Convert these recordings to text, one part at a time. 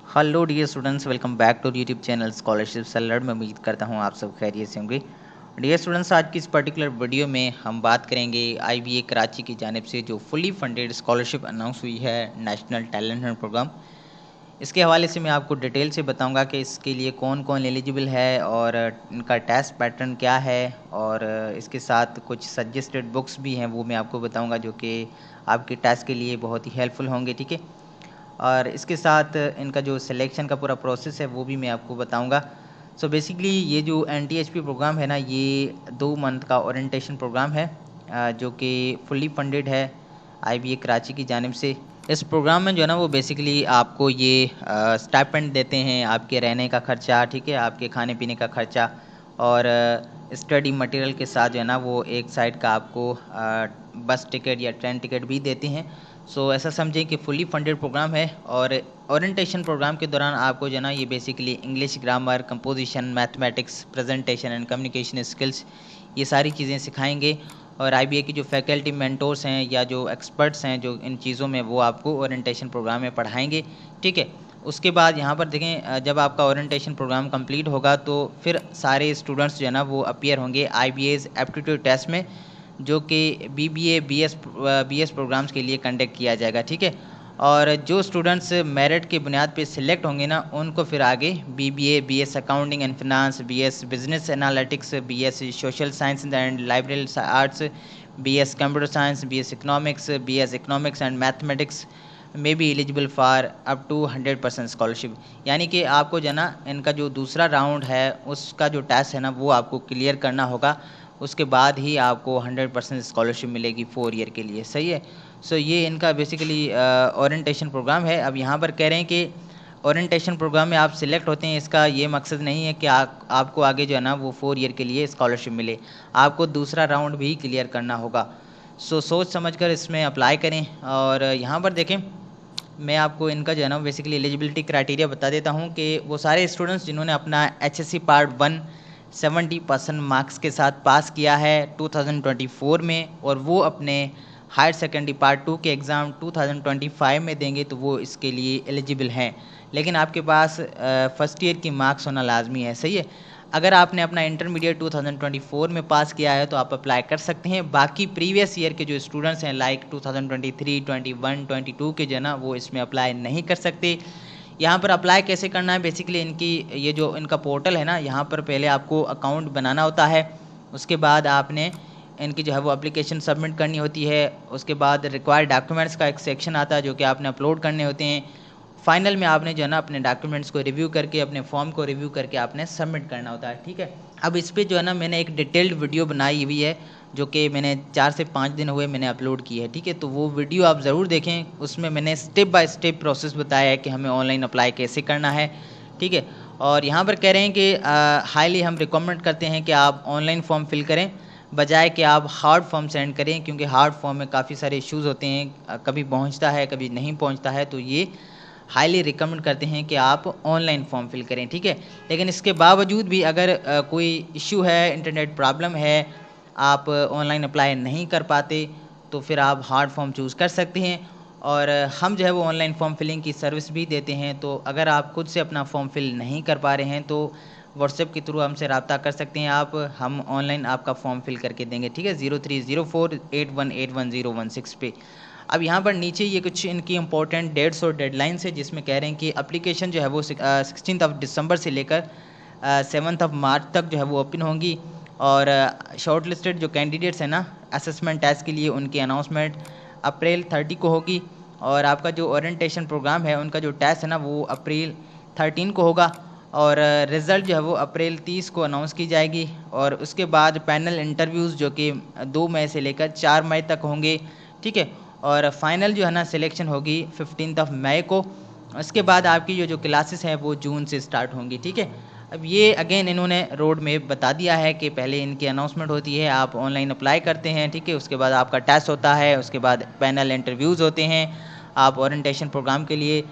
Hello dear students, welcome back to YouTube channel scholarship seller. मैं उम्मीद करता हूँ आप सब खैरियत से होंगे। डियर स्टूडेंट्स, आज की इस पर्टिकुलर वीडियो में हम बात करेंगे आईबीए कराची की जानिब से जो फुली फंडेड स्कॉलरशिप अनाउंस हुई है, नेशनल टैलेंट हंट प्रोग्राम। इसके हवाले से मैं आपको डिटेल से बताऊंगा कि इसके लिए कौन कौन एलिजिबल है और इनका टेस्ट पैटर्न क्या है, और इसके साथ कुछ सजेस्टेड बुक्स भी हैं, वो मैं आपको बताऊंगा जो कि आपके टेस्ट के लिए बहुत ही हेल्पफुल होंगे। ठीक है, और इसके साथ इनका जो सिलेक्शन का पूरा प्रोसेस है वो भी मैं आपको बताऊंगा। सो बेसिकली ये जो एनटीएचपी प्रोग्राम है ना, ये 2 मंथ का ओरिएंटेशन प्रोग्राम है जो कि फुली फंडेड है आईबीए कराची की जानिब से। इस प्रोग्राम में जो है ना वो बेसिकली आपको ये स्टाइपेंड देते हैं, आपके रहने का खर्चा, ठीक है, आपके खाने पीने का खर्चा, और स्टडी मटेरियल के साथ जो है ना वो एक साइड का आपको बस टिकट या ट्रेन टिकट भी देते हैं। सो ऐसा समझें कि फुली फंडेड प्रोग्राम है। और ओरिएंटेशन प्रोग्राम के दौरान आपको जो है ना ये basically English grammar, composition, mathematics, presentation and communication skills, ये सारी चीज़ें सिखाएंगे। और आईबीए की जो फैकल्टी मेंटोर्स हैं या जो एक्सपर्ट्स हैं जो इन चीज़ों में, वो आपको ओरिएंटेशन प्रोग्राम में पढ़ाएंगे। ठीक है, उसके बाद यहाँ पर देखें, जब आपका ओरिएंटेशन प्रोग्राम कंप्लीट होगा तो फिर सारे स्टूडेंट्स जो है ना वो अपीयर होंगे आईबीएस एप्टीट्यूड टेस्ट में, जो कि बीबीए बीएस प्रोग्राम्स के लिए कंडक्ट किया जाएगा। ठीक है, और जो स्टूडेंट्स मेरिट की बुनियाद पे सिलेक्ट होंगे ना, उनको फिर आगे BBA, BS accounting and finance, BS business analytics, BS social science and library arts, BS computer science, BS economics and mathematics में be eligible for up to 100% scholarship. यानी कि आपको जो है ना इनका जो दूसरा राउंड है उसका जो टेस्ट है ना वो आपको क्लियर करना होगा, उसके बाद ही आपको 100% स्कॉलरशिप मिलेगी 4 ईयर के लिए। सही है। सो ये इनका बेसिकली ओरिएंटेशन प्रोग्राम है। अब यहाँ पर कह रहे हैं कि ओरिएंटेशन प्रोग्राम में आप सिलेक्ट होते हैं, इसका ये मकसद नहीं है कि आपको आगे जो है ना वो 4 ईयर के लिए स्कॉलरशिप मिले, आपको दूसरा राउंड भी क्लियर करना होगा। सो सोच समझ कर इसमें अप्लाई करें। और यहाँ पर देखें, मैं आपको इनका जो है ना बेसिकली एलिजिबिलिटी क्राइटेरिया बता देता हूँ कि वो सारे स्टूडेंट्स जिन्होंने अपना एचएससी पार्ट 1 70% मार्क्स के साथ पास किया है 2024 में, और वो अपने हायर सेकेंडरी पार्ट 2 के एग्ज़ाम 2025 में देंगे, तो वो इसके लिए एलिजिबल हैं। लेकिन आपके पास फर्स्ट ईयर की मार्क्स होना लाजमी है। सही है। अगर आपने अपना इंटरमीडिएट 2024 में पास किया है तो आप अप्लाई कर सकते हैं। बाकी प्रीवियस ईयर के जो स्टूडेंट्स हैं लाइक 2023, 21, 22 के जो है ना वो इसमें अप्लाई नहीं कर सकते। यहाँ पर अप्लाई कैसे करना है, बेसिकली इनकी ये जो इनका पोर्टल है ना, यहाँ पर पहले आपको अकाउंट बनाना होता है, उसके बाद आपने इनकी जो है वो एप्लीकेशन सबमिट करनी होती है। उसके बाद रिक्वायर्ड डॉक्यूमेंट्स का एक सेक्शन आता है जो कि आपने अपलोड करने होते हैं। फाइनल में आपने जो है ना अपने डॉक्यूमेंट्स को रिव्यू करके, अपने फॉर्म को रिव्यू करके आपने सबमिट करना होता है। ठीक है, अब इस पर जो है ना मैंने एक डिटेल्ड वीडियो बनाई हुई है जो कि मैंने 4 से 5 दिन हुए मैंने अपलोड की है। ठीक है, तो वो वीडियो आप ज़रूर देखें, उसमें मैंने स्टेप बाय स्टेप प्रोसेस बताया है कि हमें ऑनलाइन अप्लाई कैसे करना है। ठीक है, और यहाँ पर कह रहे हैं कि हाईली हम रिकमेंड करते हैं कि आप ऑनलाइन फॉर्म फिल करें बजाय कि आप हार्ड फॉर्म सेंड करें, क्योंकि हार्ड फॉर्म में काफ़ी सारे इश्यूज़ होते हैं, कभी पहुँचता है कभी नहीं पहुँचता है, तो ये हाईली रिकमेंड करते हैं कि आप ऑनलाइन फॉर्म फिल करें। ठीक है, लेकिन इसके बावजूद भी अगर कोई इश्यू है, इंटरनेट प्रॉब्लम है, आप ऑनलाइन अप्लाई नहीं कर पाते, तो फिर आप हार्ड फॉर्म चूज़ कर सकते हैं। और हम जो है वो ऑनलाइन फॉर्म फिलिंग की सर्विस भी देते हैं, तो अगर आप खुद से अपना फॉर्म फिल नहीं कर पा रहे हैं तो व्हाट्सएप के थ्रू हमसे रब्ता कर सकते हैं आप, हम ऑनलाइन आपका फॉर्म फिल करके देंगे। ठीक है, 030481811016 पे। अब यहाँ पर नीचे ये कुछ इनकी इंपॉर्टेंट डेट्स और डेडलाइंस है जिसमें कह रहे हैं कि एप्लीकेशन जो है वो 16 दिसंबर से लेकर 7 मार्च तक जो है वो ओपन होंगी। और शॉर्ट लिस्टेड जो कैंडिडेट्स हैं ना असेसमेंट टेस्ट के लिए, उनकी अनाउंसमेंट अप्रैल 30 को होगी। और आपका जो ओरिएंटेशन प्रोग्राम है उनका जो टेस्ट है ना वो अप्रैल 13 को होगा। और रिज़ल्ट जो है वो अप्रैल 30 को अनाउंस की जाएगी। और उसके बाद पैनल इंटरव्यूज़ जो कि 2 मई से लेकर 4 मई तक होंगे। ठीक है, और फाइनल जो है ना सिलेक्शन होगी 15 मई को। उसके बाद आपकी जो क्लासेस हैं वो जून से स्टार्ट होंगी। ठीक है, अब ये अगेन इन्होंने रोड में बता दिया है कि पहले इनकी अनाउंसमेंट होती है, आप ऑनलाइन अप्लाई करते हैं। ठीक है, उसके बाद आपका टेस्ट होता है, उसके बाद पैनल इंटरव्यूज़ होते हैं, आप ओरिएंटेशन प्रोग्राम के लिए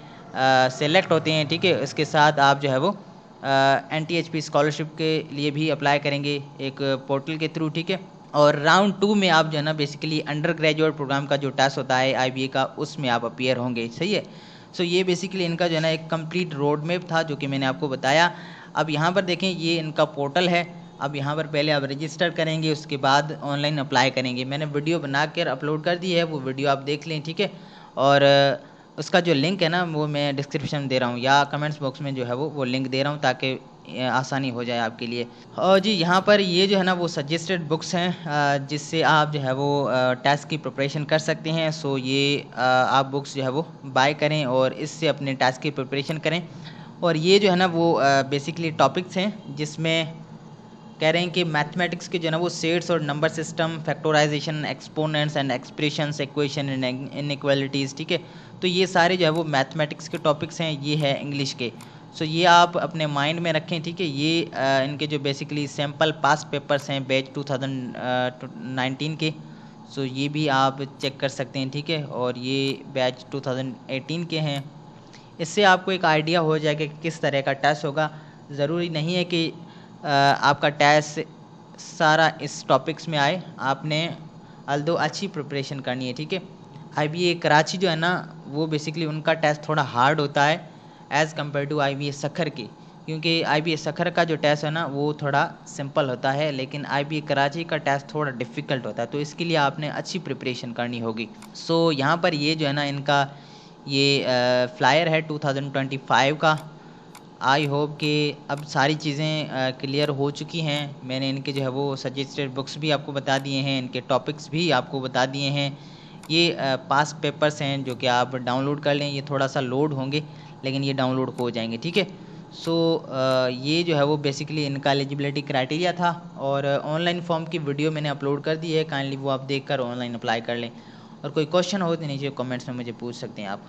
सेलेक्ट होते हैं। ठीक है, इसके साथ आप जो है वो एनटीएचपी स्कॉलरशिप के लिए भी अप्लाई करेंगे एक पोर्टल के थ्रू। ठीक है, और राउंड 2 में आप जो है ना बेसिकली अंडर ग्रेजुएट प्रोग्राम का जो टेस्ट होता है आईबीए का, उसमें आप अपीयर होंगे। सही है। सो ये बेसिकली इनका जो है ना एक कंप्लीट रोड मैप था जो कि मैंने आपको बताया। अब यहाँ पर देखें, ये इनका पोर्टल है। अब यहाँ पर पहले आप रजिस्टर करेंगे, उसके बाद ऑनलाइन अप्लाई करेंगे। मैंने वीडियो बना कर अपलोड कर दी है, वो वीडियो आप देख लें, ठीक है। और उसका जो लिंक है ना वो मैं डिस्क्रिप्शन में दे रहा हूँ या कमेंट्स बॉक्स में जो है वो लिंक दे रहा हूँ, ताकि आसानी हो जाए आपके लिए। और जी यहाँ पर ये जो है ना वो सजेस्टेड बुक्स हैं जिससे आप जो है वो टेस्ट की प्रिपरेशन कर सकते हैं। सो ये आप बुक्स जो है वो बाय करें और इससे अपने टेस्ट की प्रिपरेशन करें। और ये जो है ना वो बेसिकली टॉपिक्स हैं जिसमें कह रहे हैं कि मैथमेटिक्स के जो है ना वो सेट्स और number system, factorisation, exponents and expressions, equation and inequalities, ठीक है। तो ये सारे जो है वो मैथमेटिक्स के टॉपिक्स हैं, ये है इंग्लिश के। सो ये आप अपने माइंड में रखें, ठीक है। ये इनके जो बेसिकली सैम्पल पास पेपर्स हैं बैच 2019 के। सो ये भी आप चेक कर सकते हैं, ठीक है। और ये बैच 2018 के हैं। इससे आपको एक आइडिया हो जाएगा कि किस तरह का टेस्ट होगा। ज़रूरी नहीं है कि आपका टेस्ट सारा इस टॉपिक्स में आए, आपने अल्दो अच्छी प्रिपरेशन करनी है, ठीक है। IBA कराची जो है ना वो बेसिकली उनका टेस्ट थोड़ा हार्ड होता है as compare to IBA Sukkur के, क्योंकि IBA सखर का जो टेस्ट है ना वो थोड़ा सिंपल होता है, लेकिन IBA कराची का टेस्ट थोड़ा डिफ़िकल्ट होता है। तो इसके लिए आपने अच्छी प्रिपरेशन करनी होगी। सो यहाँ पर ये जो है ना इनका ये फ्लायर है 2025 का। आई होप कि अब सारी चीज़ें क्लियर हो चुकी हैं। मैंने इनके जो है वो सजेस्टेड बुक्स भी आपको बता दिए हैं, इनके टॉपिक्स भी आपको बता दिए हैं। ये पास पेपर्स हैं जो कि आप डाउनलोड कर लें। ये थोड़ा सा लोड होंगे लेकिन ये डाउनलोड हो जाएंगे, ठीक है। सो ये जो है वो बेसिकली इनका एलिजिबिलिटी क्राइटेरिया था। और ऑनलाइन फॉर्म की वीडियो मैंने अपलोड कर दी है, काइंडली वो आप देख कर ऑनलाइन अप्लाई कर लें। और कोई क्वेश्चन हो तो नीचे कमेंट्स में मुझे पूछ सकते हैं आप।